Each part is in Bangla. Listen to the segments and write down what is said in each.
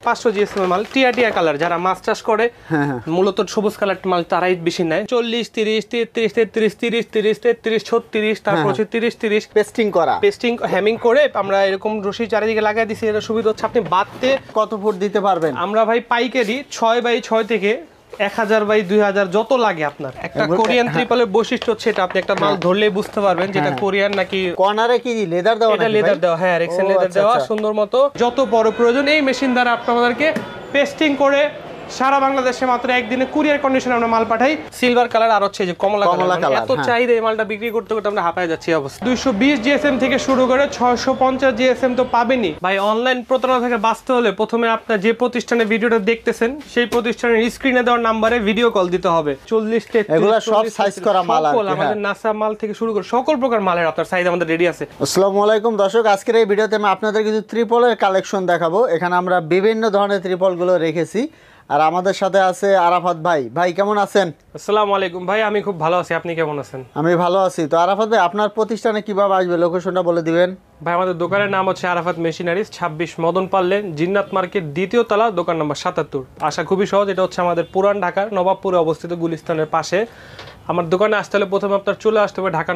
500 জিএসএম মাল, টিয়া কালার, যারা মাছ চাষ করে মূলত সবুজ কালার মাল তারাই বেশি নেয়। 40 30 33 33 30 30 33 36, তারপর হচ্ছে 30 30 পেস্টিং করা, পেস্টিং হ্যামিং করে আমরা এরকম রশি চারিদিকে লাগাই দিছি। এর সুবিধা হচ্ছে আপনি বাঁধতে কত ফুট দিতে পারবেন? আমরা ভাই পাইকারি 6x6 থেকে 1000x2000 যত লাগে আপনার। একটা কোরিয়ান ত্রিপলের বৈশিষ্ট্য হচ্ছে এটা, আপনি একটা মাল ধরলেই বুঝতে পারবেন যেটা কোরিয়ান নাকি। কর্নারে কি লেদার দেওয়া? এটা লেদার দেওয়া, হ্যাঁ রেক্সেন লেদার দেওয়া সুন্দর মতো। যত বড় প্রয়োজন এই মেশিন দ্বারা আপনাদেরকে পেস্টিং করে সারা বাংলাদেশে মাত্র একদিনে কুরিয়ার কন্ডিশনে আমরা মাল পাঠাই। সিলভার কালার আর হচ্ছে যে কমলা কালার, এত চাহিদা এই মালটা বিক্রি করতে করতে আমরা হাঁপায় যাচ্ছি অবস্থা। 220 জিএসএম থেকে শুরু করে 650 জিএসএম তো পাবেনই ভাই। অনলাইন প্রতারণা থেকে বাঁচতে হলে প্রথমে আপনার যে প্রতিষ্ঠানে ভিডিওটা দেখতেছেন সেই প্রতিষ্ঠানের স্ক্রিনে দেওয়ার নম্বরে ভিডিও কল দিতে হবে। 40 এগুলো সব সাইজ করা মাল আর আমাদের নাসা মাল থেকে শুরু করে সকল প্রকার মালের আপনার সাইজ আমাদের রেডি আছে। আসসালামু আলাইকুম দর্শক, আজকের এই ভিডিওতে আমি আপনাদের কিছু ত্রিপলের কালেকশন দেখাবো। এখানে আমরা বিভিন্ন ধরনের ত্রিপল গুলো রেখেছি। আর আমাদের সাথে আছে আরাফাত ভাই। ভাই কেমন আছেন? আসসালামু আলাইকুম ভাই, আমি খুব ভালো আছি, আপনি কেমন আছেন? আমি ভালো আছি। তো আরাফাত ভাই, আপনার প্রতিষ্ঠানে কিভাবে আসবে, লোকেশনটা বলে দিবেন। ভাই আমাদের দোকানের নাম হচ্ছে আরাফাত মেশিনারিজ, 26 মদন পাল্লে, জিন্নাত মার্কেট, দ্বিতীয় তলা, দোকান নম্বর 77। আসা খুবই সহজ, এটা হচ্ছে আমাদের পুরান ঢাকার নবাবপুরে অবস্থিত, গুলিস্তানের পাশে। আমার দোকানে আসতে হলে প্রথমে আপনার চলে আসতে হবে ঢাকা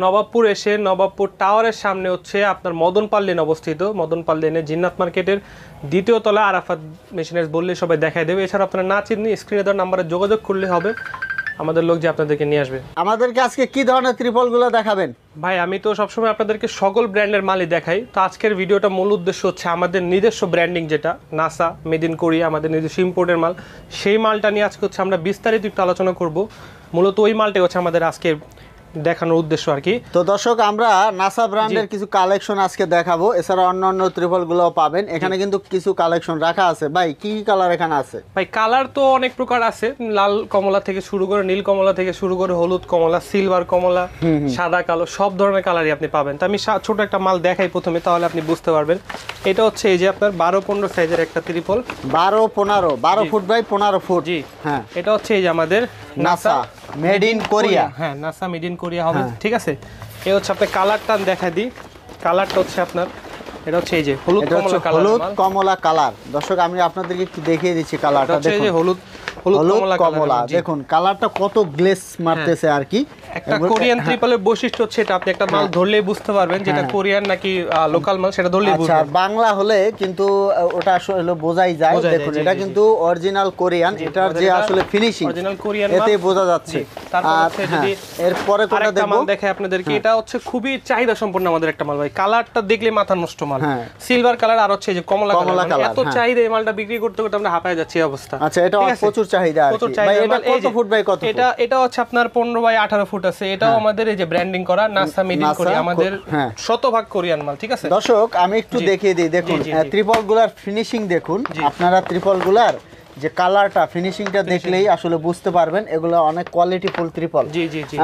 নবাবপুর এসে নবাবপুর টাওয়ারের সামনে হচ্ছে আপনার মদন পাল্লেন অবস্থিত। মদন পাল্লেনে জিন্নাত মার্কেটের দ্বিতীয় তলা আরাফাত মেশিনারিজ বললে সবাই দেখাই দেবে। এছাড়া আপনারা না চিনি স্ক্রিনে দেওয়ার নাম্বারে যোগাযোগ করলে হবে, আমাদের লোক যে আপনাদেরকে নিয়ে আসবে। আমাদেরকে আজকে কি ধরনের ত্রিপলগুলো দেখাবেন? ভাই আমি তো সবসময় আপনাদেরকে সকল ব্র্যান্ডের মালই দেখাই। তো আজকের ভিডিওটা মূল উদ্দেশ্য হচ্ছে আমাদের নিজস্ব ব্র্যান্ডিং, যেটা নাসা মেড ইন কোরিয়া, আমাদের নিজস্ব ইম্পোর্টের মাল, সেই মালটা নিয়ে আজকে হচ্ছে আমরা বিস্তারিত একটু আলোচনা করব। মূলত ওই মালটাই হচ্ছে আমাদের আজকে দেখানোর উদ্দেশ্য আর কি। তো দর্শক, আমরা নাসা ব্র্যান্ডের কিছু কালেকশন আজকে দেখাবো। এছাড়া অন্যান্য ত্রিপল গুলো পাবেন। এখানে কিন্তু কিছু কালেকশন রাখা আছে। ভাই কি কি কালার এখানে আছে? ভাই কালার তো অনেক প্রকার আছে, লাল কমলা থেকে শুরু করে নীল কমলা থেকে শুরু করে হলুদ কমলা, সিলভার কমলা, সাদা কালো, সব ধরনের কালারই আপনি পাবেন। তো আমি ছোট একটা মাল দেখাই প্রথমে, তাহলে আপনি বুঝতে পারবেন। এটা হচ্ছে এই যে আপনার 12-15 সাইজের একটা ত্রিপল। 12 ফুট বাই 15 ফুট। জি হ্যাঁ, এটা হচ্ছে এই যে আমাদের নাসা মেড ইন কোরিয়া। হ্যাঁ, নাসা মেড ইন কোরিয়া হবে, ঠিক আছে। এই হচ্ছে আপনার কালারটা দেখা দিই। কালারটা হচ্ছে আপনার, এটা হচ্ছে এই যে হলুদ কমলা কালার। দর্শক আমি আপনাদেরকে একটু দেখিয়ে দিচ্ছি কালারটা। দেখুন এই যে হলুদ কমলা, দেখুন কালারটা কত গ্লেস মারতেছে আর কি। একটা কোরিয়ান ত্রিপলের বৈশিষ্ট্য হচ্ছে এটা, আপনি একটা মাল ধরলেই বুঝতে পারবেন যেটা কোরিয়ান নাকি লোকাল মাল, সেটা ধরলেই বুঝবেন। আচ্ছা, বাংলা হলে কিন্তু ওটা আসলে বোঝাই যায়। দেখুন এটা কিন্তু অরিজিনাল কোরিয়ান, এটার যে আসলে ফিনিশিং অরিজিনাল কোরিয়ান এতে বোঝা যাচ্ছে। আর এরপরে কোনটা দেখব, দেখাই আপনাদেরকে। এটা হচ্ছে খুবই চাহিদা সম্পন্ন আমাদের একটা মাল ভাই। কালারটা দেখলে মাথা নষ্ট মাল, সিলভার কালার আর হচ্ছে যে কমলা কালার। এত চাহিদা এই মালটা বিক্রি করতে করতে আমরা হাঁপায় যাচ্ছি অবস্থা। আচ্ছা, এটা প্রচুর চাহিদা। কত ফুট বাই কত? এটা হচ্ছে আপনার 15x18 ফুট আছে। এটাও আমাদের এই যে ব্র্যান্ডিং করা নাসা মেড ইন কোরিয়া, আমাদের শতভাগ কোরিয়ান মাল, ঠিক আছে। দর্শক আমি একটু দেখিয়ে দিই, দেখুন ত্রিপল গুলার ফিনিশিং দেখুন। আপনারা ত্রিপল গুলার যে কালারটা, ফিনিশিংটা দেখলেই আসলে বুঝতে পারবেন এগুলো অনেক কোয়ালিটি ফুল ত্রিপল। জি জি জি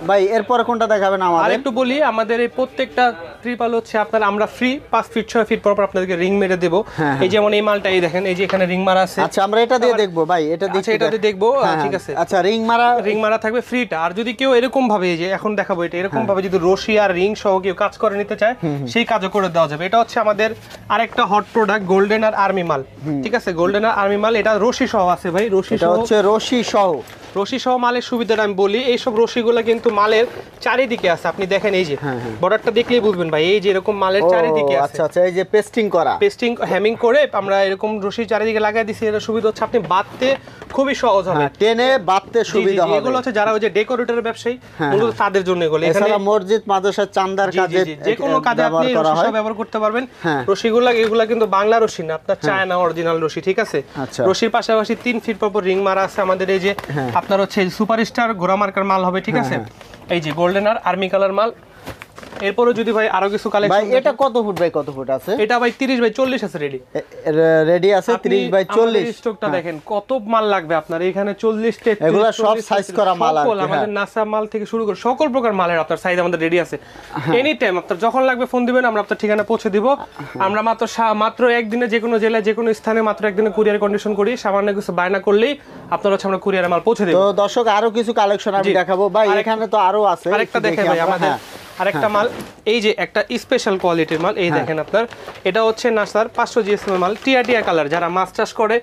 ভাই এরপর কোনটা দেখাবেন আমাদের? আরেকটু বলি, আমাদের এই প্রত্যেকটা ত্রিপল হচ্ছে আপনার আমরা ফ্রি 5 ফিট 6 ফিট পর আপনাদেরকে রিং মেরে দেব। এই যেমন এই মালটা এই দেখেন, এই যে এখানে রিং মারা আছে। আচ্ছা, আমরা এটা দিয়ে দেখব ভাই, এটা দিয়ে দেখবো, ঠিক আছে। আচ্ছা, রিং মারা থাকবে ফ্রিটা। আর যদি কেউ এরকম ভাবে, এই যে এখন দেখাবো এটা, এরকম ভাবে যদি রশি আর রিং সহ কেউ কাজ করে নিতে চায়, সেই কাজও করে দেওয়া যাবে। এটা হচ্ছে আমাদের আরেকটা হট প্রোডাক্ট, গোল্ডেন আর আর্মি মাল, ঠিক আছে। গোল্ডেন আর আর্মি মাল, এটা রশি সহ আছে ভাই। রশি সহ মালের সুবিধাটা আমি বলি, এইসব রশিগুলো কিন্তু মালের চারিদিকে আছে। আপনি দেখেন এই যে বর্ডারটা দেখলেই বুঝবেন ভাই, এই যে এরকম মালের চারিদিকে আছে। আচ্ছা আচ্ছা, এই যে পেস্টিং হ্যামিং করে আমরা এরকম রশি চারিদিকে লাগাই দিছি। এর সুবিধা হচ্ছে আপনি বাঁধতে খুবই সহজ হবে, টেনে বাঁধতে সুবিধা হবে। এগুলো হচ্ছে যারা ওই যে ডেকোরেটরের ব্যবসায়ী, মূলত তাদের জন্য এগুলো। এখানে মসজিদ মাদ্রাসা চান্দার কাজে, যে কোনো কাজে আপনি রশি ব্যবহার করতে পারবেন। রশিগুলো এগুলা কিন্তু বাংলা রশি না, আপনার চায়না অরিজিনাল রশি, ঠিক আছে। রশির পাশাপাশি 3 ফিট পর রিং মারা আছে আমাদের। এই যে আপনার হচ্ছে সুপারস্টার ঘোড়া মার্কার মাল হবে, ঠিক আছে। এই যে গোল্ডেন আর আর্মি কালার মাল। এরপরে যদি ভাই আরো কিছু কালেকশন, ভাই এটা কত ফুট বাই কত ফুট আছে? এটা ভাই 30x40 আছে, রেডি আছে 30x40। স্টকটা দেখেন কত মাল লাগবে আপনার এখানে। 40 এগুলা সব সাইজ করা মাল আছে। আমাদের নাসা মাল থেকে শুরু করে সকল প্রকার মালের আপনার সাইজ আমাদের রেডি আছে। এনি টাইম আপনার যখন লাগবে ফোন দিবেন, আমরা আপনার ঠিকানা পৌঁছে দিব। আমরা মাত্র একদিনে যে কোনো জেলায় যে কোনো স্থানে মাত্র একদিনে কুরিয়ার কন্ডিশন করি। সামান্য কিছু বায়না করলেই আপনার হচ্ছে আমরা কুরিয়ারে মাল পৌঁছে দেব। তো দর্শক আরো কিছু কালেকশন আমি দেখাবো ভাই। এখানে তো আরো আছে, আরেকটা দেখে ভাই আমাদের আরেকটা মাল এই যে একটা স্পেশাল কোয়ালিটির মাল এই দেখেন আপনার এটা হচ্ছে নাসার 500 জিএসএম মাল টিয়া কালার যারা মাছ চাষ করে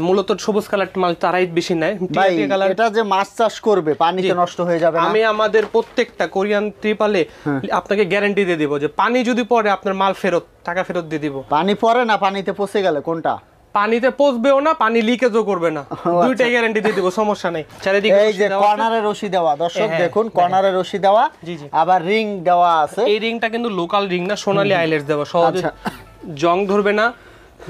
মূলত সবুজ কালার মাল তারাই বেশি নেয় টিয়া কালার এটা যে মাছ চাষ করবে পানিতে নষ্ট হয়ে যাবে না আমি আমাদের প্রত্যেকটা কোরিয়ান ত্রিপালে আপনাকে গ্যারান্টি দিয়ে দিব যে পানি যদি পড়ে আপনার মাল টাকা ফেরত দিয়ে দিব পানি পড়ে না পানিতে পচে গেলে কোনটা পানিতে পচবেও না পানি লিকেজও করবে না দুইটাই গ্যারান্টি দিয়ে দিব সমস্যা নেই চারিদিকে এই যে কর্নারে রশি দেওয়া দর্শক দেখুন কর্নারে রশি দেওয়া আবার রিং দেওয়া আছে এই রিংটা কিন্তু লোকাল রিং না সোনালী আইলেটস দেওয়া সহজে জং ধরবে না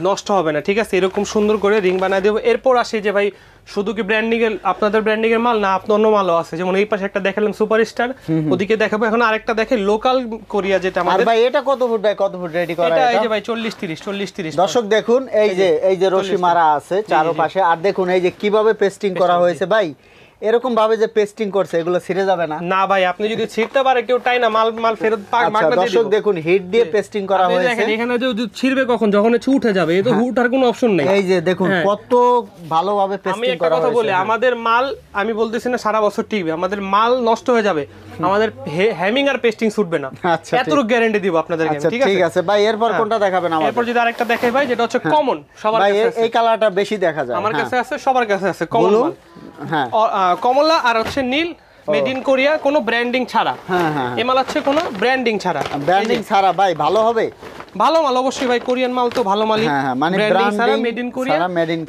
নষ্ট হবে না ঠিক আছে এরকম সুন্দর করে রিং বানায় দেব এরপর আসে যে ভাই শুধু কি ব্র্যান্ডিং এর আপনাদের ব্র্যান্ডিং এর মাল না আপনার অন্য মালও আছে যেমন এই পাশে একটা দেখালাম সুপারস্টার ওদিকে দেখাবো এখন আরেকটা দেখে লোকাল কোরিয়া যেটা আমাদের আর ভাই এটা কত ফুট বাই কত ফুট রেডি করা এটা এই যে ভাই 40 30 দর্শক দেখুন এই যে রশি মারা আছে চারপাশে আর দেখুন এই যে কিভাবে পেস্টিং করা হয়েছে ভাই এরকম ভাবে যে পেস্টিং করছে এগুলো ছিঁড়ে যাবে না না ভাই আপনি যদি ছিঁড়তে পারে কেউ টাই না মাল ফেরত মাগনা দিয়ে দর্শক দেখুন হিট দিয়ে পেস্টিং করা হয়েছে দেখেন এখানে যে ছিঁড়বে কখন যখন উঠে যাবে এই তো উঠার কোনো অপশন নেই এই যে দেখুন কত ভালোভাবে পেস্টিং করা হয়েছে আমি একটা কথা বলি আমাদের মাল আমি বলতেছি না সারা বছর টিকবে আমাদের মাল নষ্ট হয়ে যাবে আমাদের হ্যামিং আর পেস্টিং ছুটবে না এতটুকু গ্যারান্টি দিব আপনাদেরকে ঠিক আছে ভাই এরপর কোনটা দেখাবেন আমাদের এরপর যদি আরেকটা দেখাই ভাই যেটা হচ্ছে কমন সবার কাছে আছে এই কালারটা বেশি দেখা যায় আমার কাছে আছে সবার কাছে আছে কমন মাল হ্যাঁ কমলা আর হচ্ছে নীল মেড ইন কোরিয়া কোনো ব্র্যান্ডিং ছাড়া এই মাল হচ্ছে কোনো ব্র্যান্ডিং ছাড়া ভাই ভালো হবে ভালো মাল অবশ্যই ভাই কোরিয়ান মাল তো ভালো মালই মানে ব্র্যান্ডিং ছাড়া মেড ইন কোরিয়া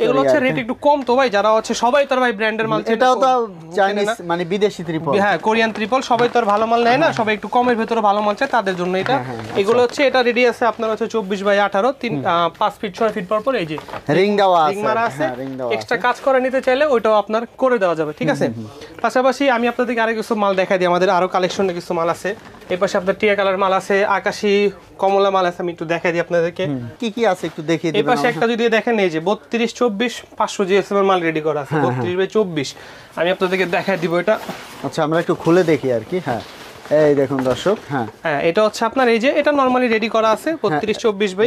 এগুলো হচ্ছে রেট একটু কম তো ভাই যারা হচ্ছে সবাই তো ভাই ব্র্যান্ডের মাল এটাও তো চাইনিজ মানে বিদেশি ত্রিপল হ্যাঁ কোরিয়ান ত্রিপল সবাই তো আর ভালো মাল নেয় না সবাই একটু কমের ভিতরে ভালো মাল চায় তাদের জন্য এটা এগুলো হচ্ছে এটা রেডি আছে আপনার হচ্ছে 24 বাই 18 5 ফিট 6 ফিট পর এই যে রিং দেওয়া আছে রিং মারা আছে এক্সট্রা কাজ করে নিতে চাইলে ওইটাও আপনার করে দেওয়া যাবে ঠিক আছে পাশাপাশি আমি আপনাদেরকে আরো কিছু মাল দেখাই দিই আমাদের আরো কালেকশনে কিছু মাল আছে এই পাশে আপনার টিয়া কালার মাল আছে আকাশী কমলা মাল আছে আমি একটু দেখাই দিই আপনাদেরকে কি কি আছে একটু দেখিয়ে দিবেন এই পাশে একটা যদি দেখেন এই যে 32 24 500 জিএসএম এর মাল রেডি করা আছে 32 বাই 24 আমি আপনাদেরকে দেখাই দিব এটা আচ্ছা আমরা একটু খুলে দেখি আর কি হ্যাঁ এই দেখুন দর্শক হ্যাঁ এটা হচ্ছে আপনার এই যে এটা নরমালি রেডি করা আছে 32 24 বাই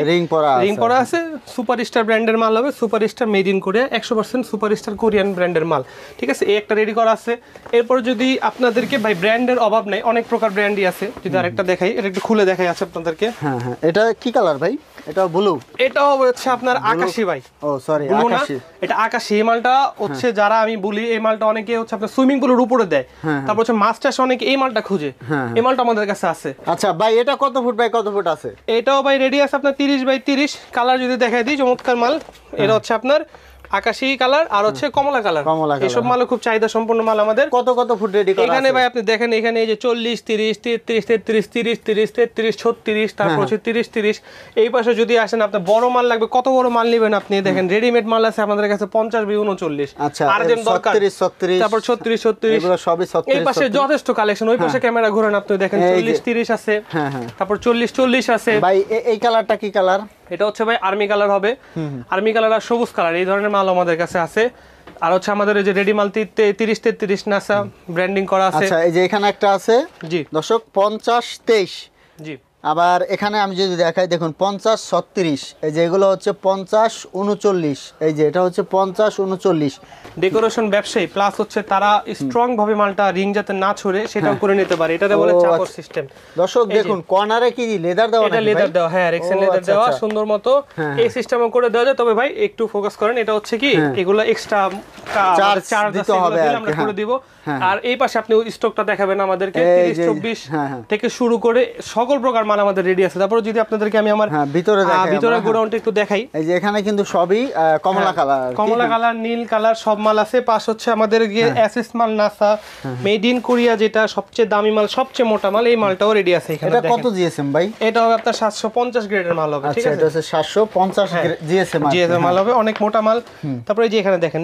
রিং পরা আছে সুপারস্টার ব্র্যান্ডের মাল হবে superstar made in Korea 100% superstar Korean ব্র্যান্ডের মাল ঠিক আছে এই একটা রেডি করা আছে এরপর যদি আপনাদেরকে ভাই ব্র্যান্ডের অভাব নাই অনেক প্রকার ব্র্যান্ডই আছে যদি আরেকটা দেখাই এটা একটু খুলে দেখাই আছে আপনাদেরকে হ্যাঁ এটা কি কালার ভাই এটা ব্লু এটাও হচ্ছে আপনার আকাশী ভাই ও সরি আকাশী এটা আকাশী এই মালটা হচ্ছে যারা আমি বলি এই মালটা অনেকে হচ্ছে আপনার সুইমিং পুলের উপরে দেয় তারপর হচ্ছে মাছ চাষ অনেকে এই মালটা খুঁজে এই মালটা আমাদের কাছে আছে আচ্ছা ভাই এটা কত ফুট বাই কত ফুট আছে এটাও ভাই রেডি আছে আপনার 30 বাই 30 কালার যদি দেখাই দিই চমৎকার মাল এটা হচ্ছে আপনার আকাশী কালার আর হচ্ছে কমলা কালার এইসব মাল খুব চাহিদা সম্পন্ন মাল আমাদের কত ফুট রেডি করা এখানে ভাই আপনি দেখেন এখানে এই যে 40 30 33 33 30 30 33 36 তারপর হচ্ছে 30 30 এই পাশে যদি আসেন আপনি বড় মাল লাগবে কত বড় মাল নেবেন আপনি দেখেন রেডিমেড মাল আছে আমাদের কাছে 50 বাই 39 আচ্ছা আর্জেন্ট দরকার 36 তারপর 36 36 এগুলো সবই 36 এই পাশে যথেষ্ট কালেকশন ওই পাশে ক্যামেরা ঘোরান আপনি দেখেন 40 30 আছে তারপর 40 40 আছে ভাই এই কালারটা কি কালার এটা হচ্ছে ভাই আর্মি কালার হবে আর্মি কালার আর সবুজ কালার এই ধরনের মাল আমাদের কাছে আছে আর হচ্ছে আমাদের এই যে রেডি মাল 30 33 নাসা ব্র্যান্ডিং করা আছে আচ্ছা এই যে এখানে একটা আছে জি দর্শক 50 23 জি আবার এখানে আমি যদি দেখাই দেখুন 50 36 এই যে এগুলো হচ্ছে 50 39 এই যে এটা হচ্ছে 50 39 ডেকোরেশন ব্যবসায়ী প্লাস হচ্ছে তারা স্ট্রং ভাবে মালটা রিং যাতে না ছড়ে সেটাও করে নিতে পারে এটাতে বলে চাপর সিস্টেম দর্শক দেখুন কর্নারে কি লেদার দেওয়া এটা লেদার দেওয়া হ্যাঁ রেক্সেন লেদার দেওয়া সুন্দর মতো এই সিস্টেমও করে দেওয়া যায় তবে ভাই একটু ফোকাস করেন এটা হচ্ছে কি এগুলো এক্সট্রা চার্জ দিতে হবে আমরা করে দিব আর এই পাশে আপনি স্টকটা দেখাবেন আমাদেরকে 30 24 থেকে শুরু করে সকল প্রকার মাল আমাদের রেডি আছে তারপর যদি আপনাদেরকে আমি আমার ভিতরে গোডাউনটা একটু দেখাই এই যে এখানে কিন্তু সবই কমলা কালার নীল কালার সব মাল আছে পাশ হচ্ছে আমাদের গিয়ে এসএস মাল নাসা মেড ইন কোরিয়া যেটা সবচেয়ে দামি মাল সবচেয়ে মোটা মাল এই মালটাও রেডি আছে এখানে এটা কত জিএসএম ভাই এটা হবে আপনার 750 গ্রেডের মাল হবে ঠিক আছে এটা হচ্ছে 750 জিএসএম মাল হবে অনেক মোটা মাল তারপরে এই যে এখানে দেখেন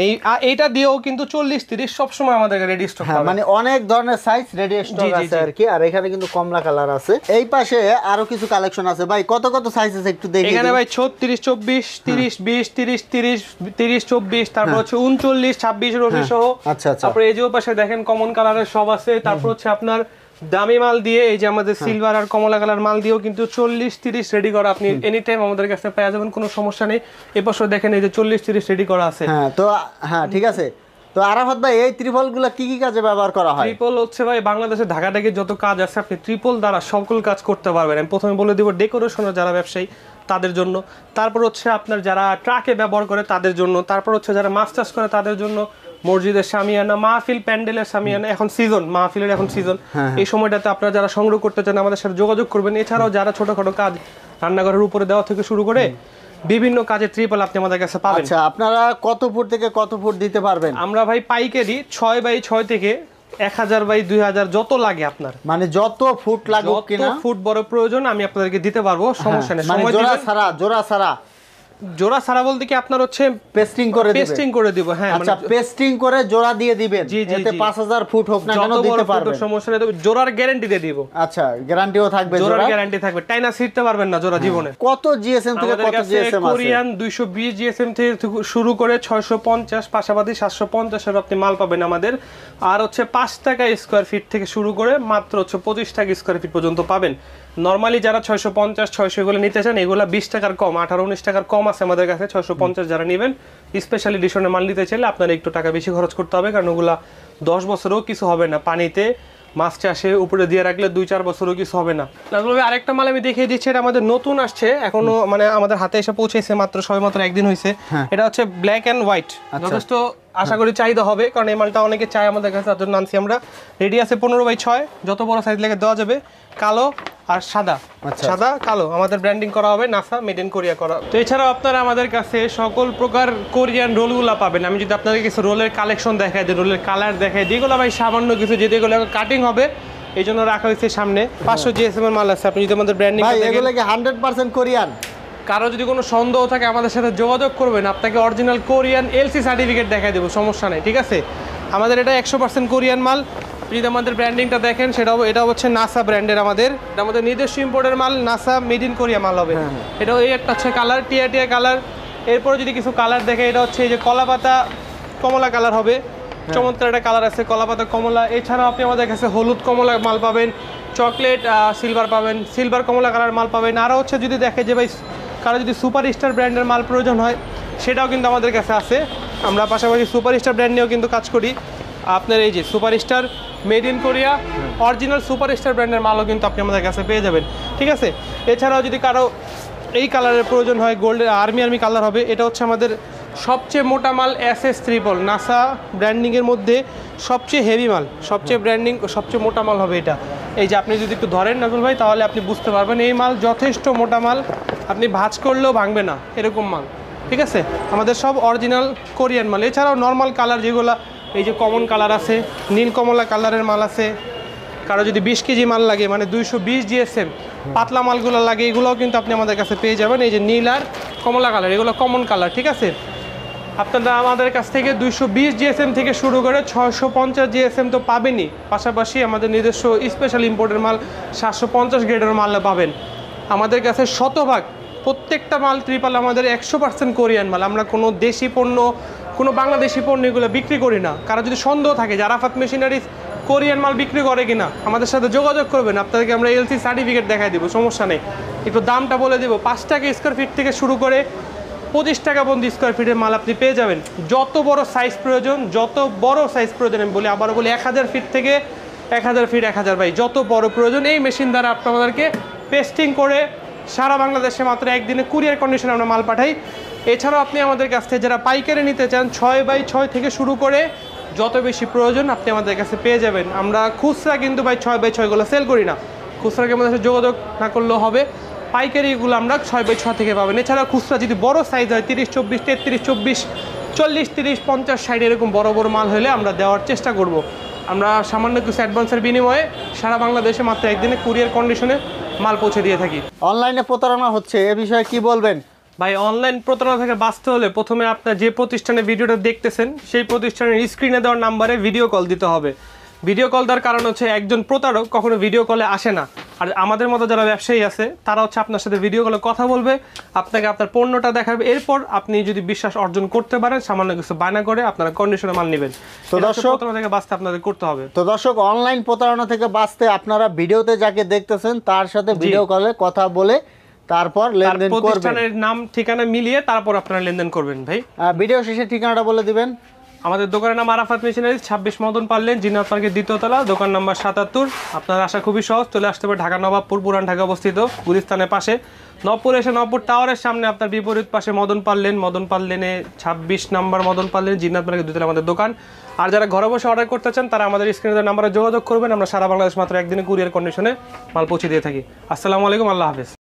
এইটা দিয়েও কিন্তু 40 30 সব সময় আমাদের রেডি স্টক পাবেন মানে অনেক ধরনের সাইজ রেডি স্টক আছে আর কি আর এখানে কিন্তু কমলা কালার আছে এই পাশে আরো কিছু কালেকশন আছে ভাই কত সাইজ আছে একটু দেখি এখানে ভাই 36 24 30 20 30 30 30 24 তারপর হচ্ছে 39 26 রশি সহ আচ্ছা তারপর এই যে পাশে দেখেন কমন কালারের সব আছে তারপর হচ্ছে আপনার দামি মাল দিয়ে এই যে আমাদের সিলভার আর কমলা কালার মাল দিয়েও কিন্তু 40 30 রেডি করা আপনি এনি টাইম আমাদের কাছে পেয়ে যাবেন কোনো সমস্যা নেই এই পাশে দেখেন এই যে 40 30 রেডি করা আছে হ্যাঁ তো হ্যাঁ ঠিক আছে তো আরাফাত ভাই এই ত্রিপল গুলা কি কি কাজে ব্যবহার করা হয়? ট্রিপল হচ্ছে ভাই বাংলাদেশে ঢাকাটাকে যত কাজ আছে আপনি ট্রিপল দ্বারা সকল কাজ করতে পারবেন। আমি প্রথমে বলে দিব ডেকোরেশনের যারা ব্যবসায়ী তাদের জন্য, তারপর হচ্ছে আপনার যারা ট্রাকে ব্যবহার করে তাদের জন্য, তারপর হচ্ছে যারা মাছ চাষ করে তাদের জন্য, মসজিদের শামিয়ানা, মাহফিল প্যান্ডেলের শামিয়ানা, এখন সিজন মাহফিলের এখন সিজন, এই সময়টাতে আপনারা যারা সংগ্রহ করতে চান আমাদের সাথে যোগাযোগ করবেন। এছাড়াও যারা ছোটখাটো কাজ রান্নাঘরের উপরে দেওয়া থেকে শুরু করে বিভিন্ন কাজে ট্রিপল আপনি আমাদের কাছে পাবেন। আচ্ছা, আপনারা কত ফুট থেকে কত ফুট দিতে পারবেন? আমরা ভাই পাইকারি 6x6 থেকে 1000x2000 যত লাগে আপনার, মানে যত ফুট লাগুক কিনা, ফুট বড় প্রয়োজন আমি আপনাদেরকে দিতে পারবো, সমস্যা নেই। মানে জোড়া ছাড়া জোড়া ছাড়া বলতে কি আপনার হচ্ছে পেস্টিং করে দিব। হ্যাঁ, আচ্ছা, পেস্টিং করে জোড়া দিয়ে দিবেন, এতে 5000 ফুট হোক না কেন দিতে পারবেন, সমস্যা নেই। জোড়ার গ্যারান্টি দিয়ে দিব। আচ্ছা, গ্যারান্টিও থাকবে, জোড়ার গ্যারান্টি থাকবে, টাইনা ছিটতে পারবেন না জোড়া জীবনে। কত জিএসএম থেকে কত জিএসএম আছে? কোরিয়ান 220 জিএসএম থেকে শুরু করে 650, পাশাপাশি 750 এর আপনি মাল পাবেন আমাদের। আর হচ্ছে 5 টাকা স্কয়ার ফিট থেকে শুরু করে মাত্র হচ্ছে 25 টাকা স্কয়ার ফিট পর্যন্ত পাবেন। নরমালি যারা 650, 600 এগুলো নিতে চান, এগুলো 20 টাকার কম, 18-19 টাকার কম আছে আমাদের কাছে। 650 যারা নেবেন, স্পেশাল এডিশনের মাল নিতে চাইলে আপনার একটু টাকা বেশি খরচ করতে হবে, কারণ ওগুলা 10 বছরেও কিছু হবে না, পানিতে মাছ চাষে উপরে দিয়ে রাখলে 2-4 বছরও কিছু হবে না। তারপরে আরেকটা মাল আমি দেখিয়ে দিচ্ছি, এটা আমাদের নতুন আসছে, এখনো মানে আমাদের হাতে এসে পৌঁছেছে মাত্র সবেমাত্র একদিন হয়েছে। এটা হচ্ছে ব্ল্যাক অ্যান্ড হোয়াইট, যথেষ্ট আশা করি চাহিদা হবে, কারণ এই মালটা অনেকে চায় আমাদের কাছে, তার জন্য আনছি আমরা। রেডি আছে 15x6, যত বড় সাইজ লাগে দেওয়া যাবে। কালো আর সাদা, সাদা কালো আমাদের ব্র্যান্ডিং করা হবে, নাসা মেড ইন কোরিয়া করা। তো এছাড়াও আপনারা আমাদের কাছে সকল প্রকার কোরিয়ান রোলগুলো পাবেন। আমি যদি আপনাদের কিছু রোলের কালেকশন দেখাই দিই, রোলের কালার দেখাই দিই, এগুলো ভাই সামান্য কিছু, যেহেতু এগুলো কাটিং হবে এই জন্য রাখা হয়েছে সামনে। 500 জিএসএম এর মাল আছে, আপনি যদি আমাদের ব্র্যান্ডিং এগুলো কি 100% কোরিয়ান? কারো যদি কোনো সন্দেহ থাকে আমাদের সাথে যোগাযোগ করবেন, আপনাকে অরিজিনাল কোরিয়ান এলসি সার্টিফিকেট দেখাই দেবো, সমস্যা নেই, ঠিক আছে? আমাদের এটা 100% কোরিয়ান মাল। যদি আমাদের ব্র্যান্ডিংটা দেখেন, এটা হচ্ছে নাসা ব্র্যান্ডের, আমাদের নিজস্ব ইম্পোর্টের মাল, নাসা মেড ইন কোরিয়া মাল হবে। এটাও এই একটা হচ্ছে কালার, টিয়া কালার। এরপরে যদি কিছু কালার দেখে, এটা হচ্ছে এই যে কলাপাতা কমলা কালার হবে, চমৎকার একটা কালার আছে কলাপাতা কমলা। এছাড়াও আপনি আমাদের কাছে হলুদ কমলা মাল পাবেন, চকলেট সিলভার পাবেন, সিলভার কমলা কালার মাল পাবেন। আরও হচ্ছে যদি দেখে যে ভাই কারো যদি সুপার স্টার ব্র্যান্ডের মাল প্রয়োজন হয়, সেটাও কিন্তু আমাদের কাছে আছে। আমরা পাশাপাশি সুপার স্টার ব্র্যান্ড নিয়েও কিন্তু কাজ করি। আপনার এই যে super star made in Korea original super star ব্র্যান্ডের মালও কিন্তু আপনি আমাদের কাছে পেয়ে যাবেন, ঠিক আছে? এছাড়াও যদি কারো এই কালারের প্রয়োজন হয়, গোল্ডের আর্মি কালার হবে। এটা হচ্ছে আমাদের সবচেয়ে মোটা মাল, SS ট্রিপল, নাসা ব্র্যান্ডিংয়ের মধ্যে সবচেয়ে হেভি মাল, সবচেয়ে ব্র্যান্ডিং, সবচেয়ে মোটা মাল হবে এটা। এই যে আপনি যদি একটু ধরেন নাজুল ভাই, তাহলে আপনি বুঝতে পারবেন এই মাল যথেষ্ট মোটা মাল, আপনি ভাঁজ করলেও ভাঙবে না এরকম মাল, ঠিক আছে? আমাদের সব অরিজিনাল কোরিয়ান মাল। এছাড়াও নর্মাল কালার যেগুলো, এই যে কমন কালার আছে, নীল কমলা কালারের মাল আছে। কারো যদি 20 কেজি মাল লাগে, মানে 220 জিএসএম পাতলা মালগুলো লাগে, এগুলোও কিন্তু আপনি আমাদের কাছে পেয়ে যাবেন। এই যে নীল আর কমলা কালার, এগুলো কমন কালার, ঠিক আছে? আপনারা আমাদের কাছ থেকে 220 জিএসএম থেকে শুরু করে 650 জিএসএম তো পাবেনই, পাশাপাশি আমাদের নিজস্ব স্পেশাল ইম্পোর্টের মাল 750 গ্রেডের মাল পাবেন আমাদের কাছে। শতভাগ প্রত্যেকটা মাল ট্রিপল আমাদের 100% কোরিয়ান মাল। আমরা কোনো দেশি পণ্য, কোনো বাংলাদেশি পণ্য এগুলো বিক্রি করি না। কারো যদি সন্দেহ থাকে যে আরাফাত মেশিনারিজ কোরিয়ান মাল বিক্রি করে কিনা, আমাদের সাথে যোগাযোগ করবেন, আপনাদেরকে আমরা এলসি সার্টিফিকেট দেখাই দেবো, সমস্যা নেই। একটু দামটা বলে দেবো, 5 টাকা স্কোয়ার ফিট থেকে শুরু করে 25 টাকা পর্যন্ত স্কোয়ার ফিটের মাল আপনি পেয়ে যাবেন। যত বড় সাইজ প্রয়োজন, আমি বলি, আবারও বলি, 1000 ফিট থেকে 1000 ফিট 1000 বাই যত বড় প্রয়োজন, এই মেশিন দ্বারা আপনাদেরকে পেস্টিং করে সারা বাংলাদেশে মাত্র একদিনে কুরিয়ার কন্ডিশনে আমরা মাল পাঠাই। এছাড়াও আপনি আমাদের কাছ থেকে যারা পাইকারি নিতে চান, 6x6 থেকে শুরু করে যত বেশি প্রয়োজন আপনি আমাদের কাছে পেয়ে যাবেন। আমরা খুচরা কিন্তু ভাই 6x6গুলো সেল করি না, খুচরাকে আমাদের সাথে যোগাযোগ না করলেও হবে। পাইকারিগুলো আমরা 6x6 থেকে পাবেন। এছাড়া খুচরা যদি বড় সাইজ হয়, 30-24, 33-24, 40-30, 50-60 এরকম বড় বড় মাল হলে আমরা দেওয়ার চেষ্টা করব। আমরা সামান্য কিছু অ্যাডভান্সের বিনিময়ে সারা বাংলাদেশে মাত্র একদিনে কুরিয়ার কন্ডিশনে মাল পৌঁছে দিয়ে থাকি। অনলাইনে প্রতারণা হচ্ছে, এ বিষয়ে কি বলবেন? ভাই, অনলাইন প্রতারণা থেকে বাঁচতে হলে প্রথমে আপনার যে প্রতিষ্ঠানে ভিডিওটা দেখতেছেন, সেই প্রতিষ্ঠানের স্ক্রিনে দেওয়ার নাম্বারে ভিডিও কল দিতে হবে। ভিডিও কল দেওয়ার কারণ হচ্ছে একজন প্রতারক কখনো ভিডিও কলে আসে না, আর আমাদের মতো যারা ব্যবসায়ী আছে তারা হচ্ছে আপনার সাথে ভিডিও কলে কথা বলবে, আপনাকে আপনার পণ্যটা দেখাবে। এরপর আপনি যদি বিশ্বাস অর্জন করতে পারেন, সামান্য কিছু বায়না করে আপনারা কন্ডিশনে মাল নেবেন। তো দর্শক, প্রতারণা থেকে বাঁচতে আপনাদের করতে হবে। তো দর্শক, অনলাইন প্রতারণা থেকে বাঁচতে আপনারা ভিডিওতে যাকে দেখতেছেন তার সাথে ভিডিও কলে কথা বলে তারপর লেনদেন করবেন। প্রতিষ্ঠানের নাম ঠিকানা মিলিয়ে তারপর আপনারা লেনদেন করবেন। ভাই, ভিডিও শেষে ঠিকানাটা বলে দিবেন। আমাদের দোকানের নাম আরাফাত মেশিনারিজ, 26 মদন পারলেন, জিন্নাত মার্কেট দ্বিতীয় তলা, দোকান নাম্বার 77। আপনার আসা খুবই সহজ, চলে আসতে হবে ঢাকা নবাবপুর, পুরান ঢাকা অবস্থিত, গুলিস্তানের পাশে। নবপুর এসে নবপুর টাওয়ারের সামনে আপনার বিপরীত পাশে মদন পারলেনে 26 নাম্বার মদন পারলেন, জিন্নাত মার্কেট দ্বিতীয় তলা আমাদের দোকান। আর যারা ঘরে বসে অর্ডার করতে চান তারা আমাদের স্ক্রিনের নাম্বারে যোগাযোগ করবেন। আমরা সারা বাংলাদেশ মাত্র একদিনে কুরিয়ার কন্ডিশনে মাল পৌঁছে দিয়ে থাকি। আসসালামু আলাইকুম, আল্লাহ হাফেজ।